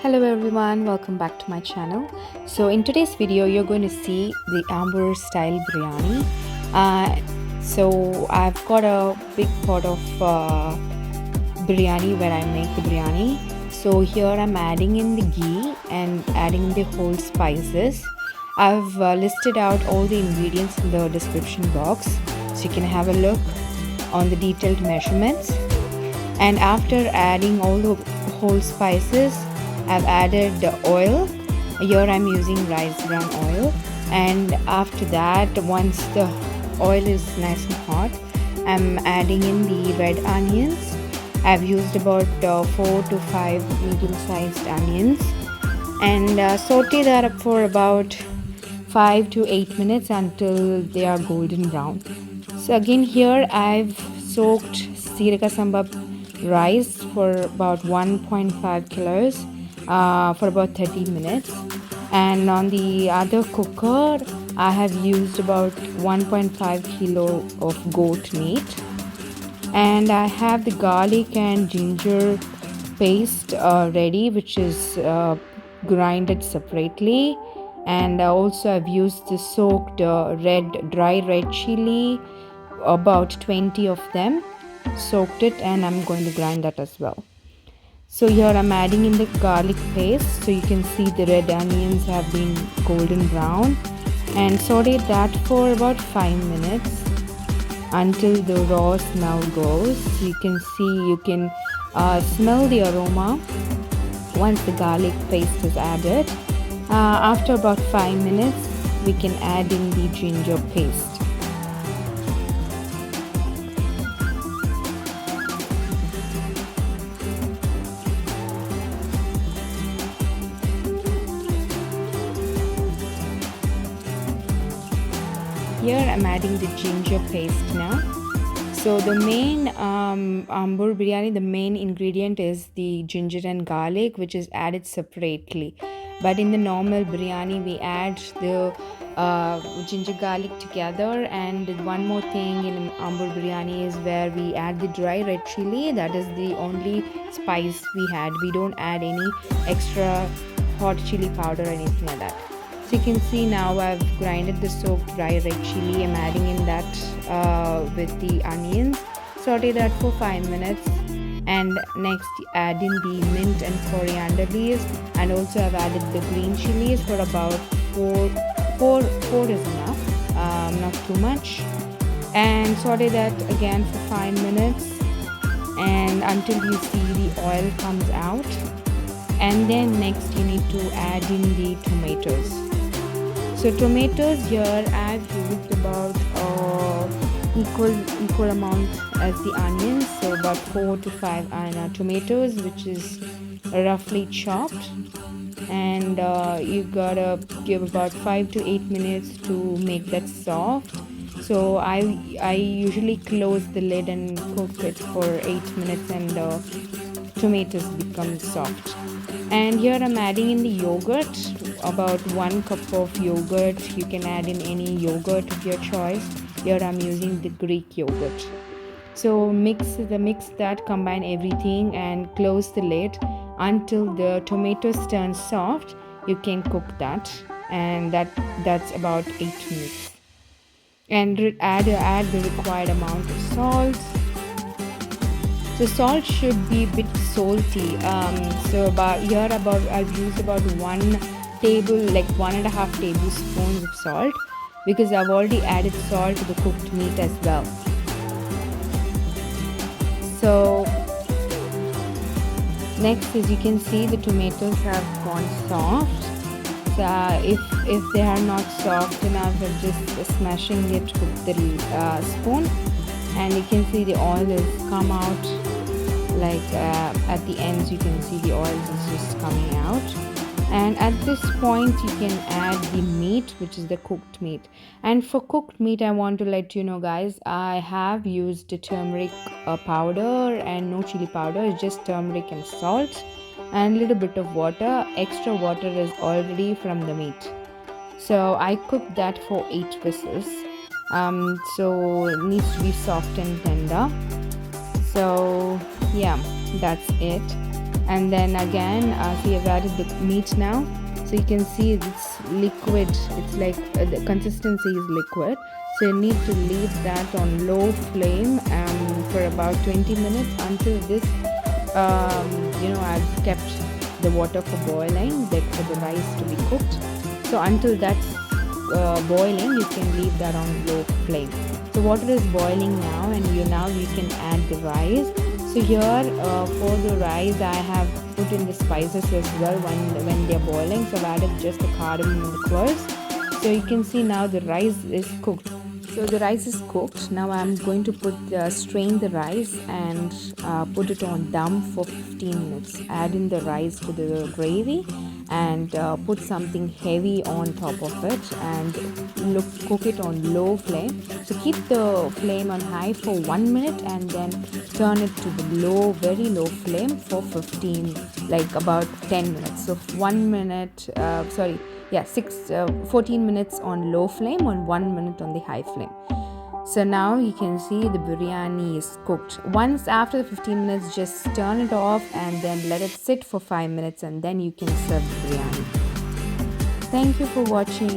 Hello everyone, welcome back to my channel. So in today's video you're going to see the Ambur style biryani. So I've got a big pot of biryani where I make the biryani. So here I'm adding in the ghee and adding the whole spices. I've listed out all the ingredients in the description box so you can have a look on the detailed measurements. And after adding all the whole spices, I've added the oil. Here I'm using rice bran oil, and after that, once the oil is nice and hot, I'm adding in the red onions. I've used about 4 to 5 medium-sized onions, and saute that up for about 5 to 8 minutes until they are golden brown. So again here I've soaked Seeraga Samba Rice for about 1.5 kilos for about 30 minutes, and on the other cooker I have used about 1.5 kilo of goat meat, and I have the garlic and ginger paste ready, which is grinded separately. And also I've used the soaked dry red chili, about 20 of them, soaked it, and I'm going to grind that as well. So here I'm adding in the garlic paste, so you can see the red onions have been golden brown, and saute that for about 5 minutes until the raw smell goes. You can see, you can smell the aroma once the garlic paste is added. After about 5 minutes we can add in the ginger paste. Here I'm adding the ginger paste now. So the main Ambur Biryani, the main ingredient is the ginger and garlic, which is added separately. But in the normal biryani we add the ginger garlic together. And one more thing in Ambur Biryani is where we add the dry red chilli. That is the only spice we had. We don't add any extra hot chili powder or anything like that. So you can see now I've grinded the soaked dry red chilli. I'm adding in that with the onions. Saute that for 5 minutes, and next add in the mint and coriander leaves, and also I've added the green chilies for about 4 is enough, not too much, and saute that again for 5 minutes and until you see the oil comes out. And then next you need to add in the tomatoes. So tomatoes here I've used about equal amount as the onions, so about 4 to 5 tomatoes, which is roughly chopped, and you gotta give about 5 to 8 minutes to make that soft. So I usually close the lid and cook it for 8 minutes, and tomatoes become soft. And here I'm adding in the yogurt, about 1 cup of yogurt. You can add in any yogurt of your choice. Here I'm using the Greek yogurt. So mix that, combine everything and close the lid until the tomatoes turn soft. You can cook that, and that's about 8 minutes. And add the required amount of salt. So salt should be a bit salty. So I've used about 1.5 tablespoons of salt, because I've already added salt to the cooked meat as well. So next, as you can see, the tomatoes have gone soft. So if they are not soft enough, I'm just smashing it with the spoon, and you can see the oil has come out. Like at the ends you can see the oil is just coming out, and at this point you can add the meat, which is the cooked meat. And for cooked meat, I want to let you know, guys, I have used the turmeric powder and no chili powder. It's just turmeric and salt and a little bit of water. Extra water is already from the meat. So I cooked that for 8 whistles. So it needs to be soft and tender. So yeah, that's it. And then again, see, I've added the meat now. So you can see it's liquid. It's like the consistency is liquid. So you need to leave that on low flame for about 20 minutes until this, I've kept the water for boiling, like for the rice to be cooked. So until that's boiling, you can leave that on low flame. So water is boiling now, and you can add the rice. So here for the rice, I have put in the spices as well when they're boiling. So I've added just the cardamom and the cloves. So you can see now the rice is cooked. So the rice is cooked. Now I'm going to strain the rice and put it on dum for 15 minutes. Add in the rice to the gravy and put something heavy on top of it and cook it on low flame. So keep the flame on high for 1 minute and then turn it to the very low flame for about 10 minutes. So 1 minute, 14 minutes on low flame and 1 minute on the high flame. So now you can see the biryani is cooked. Once after the 15 minutes, just turn it off and then let it sit for 5 minutes and then you can serve the biryani. Thank you for watching.